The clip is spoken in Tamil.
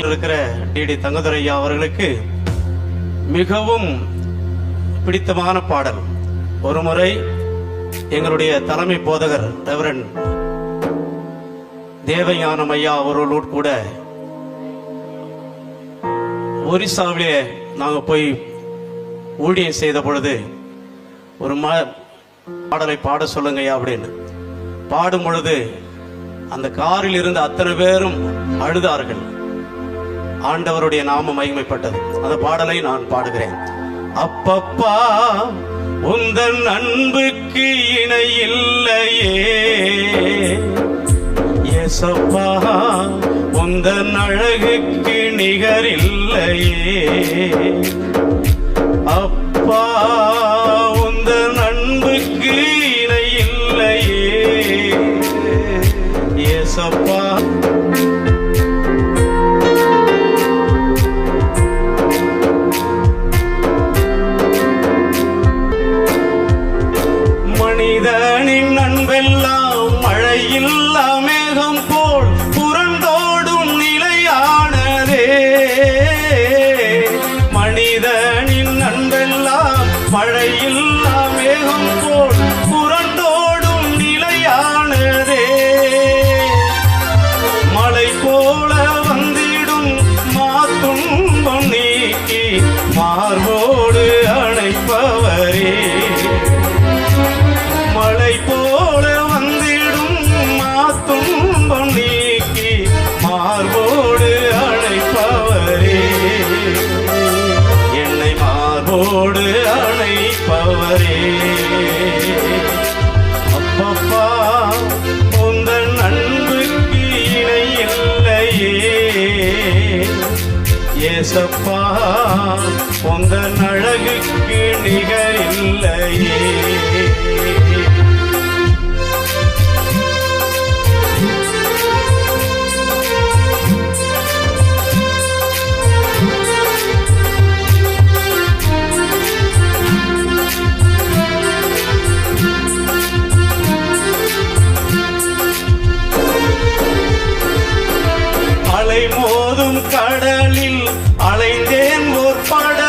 கொண்டிருக்கிற டிடி தங்கதுரையா அவர்களுக்கு மிகவும் பிடித்தமான பாடல். ஒரு முறை எங்களுடைய தலைமை போதகர் ரெவரண்ட் தேவஞானம் ஐயா அவர்களோடு கூட ஒரிசாவிலே நாங்கள் போய் ஊழியம் செய்த பொழுது ஒரு பாடலை பாட சொல்லுங்கய்யா அப்படின்னு பாடும் பொழுது அந்த காரில் இருந்த அத்தனை பேரும் அழுதார்கள். ஆண்டவருடைய நாமம் மகிமைப்பட்டது. அந்த பாடலை நான் பாடுகிறேன். அப்பப்பா உந்தன் அன்புக்கு இணை இல்லையே, ஏசப்பா உந்தன் அழகுக்கு நிகர் இல்லையே, அப்பா உந்தன் அன்புக்கு இணை இல்லையே, ஏசப்பா. மனிதனின் அன்பெல்லாம் மழையில்லா மேகம் போல் புரண்டோடும் நிலையானதே. மனிதனின் அன்பெல்லாம் மழையில்லா மேகம் போல் புரண்டோடும் நிலையானதே. மலை போல வந்திடும் மாத்துன்பம் நீக்கி மார்போடு அணைப்பவரே. மலை போல வந்திடும் மாத்துன்பம் நீக்கி மார்போடு அணைப்பவரே, என்னை மார்போடு அணைப்பவரே. அப்பப்பா உந்தன் அன்புக்கு இணை இல்லையே, ஏசப்பா உந்தன் அழகுக்கு நிகர் இல்லையே. அலை மோதும் கடலில் அலைந்தேன் ஓர் படகு.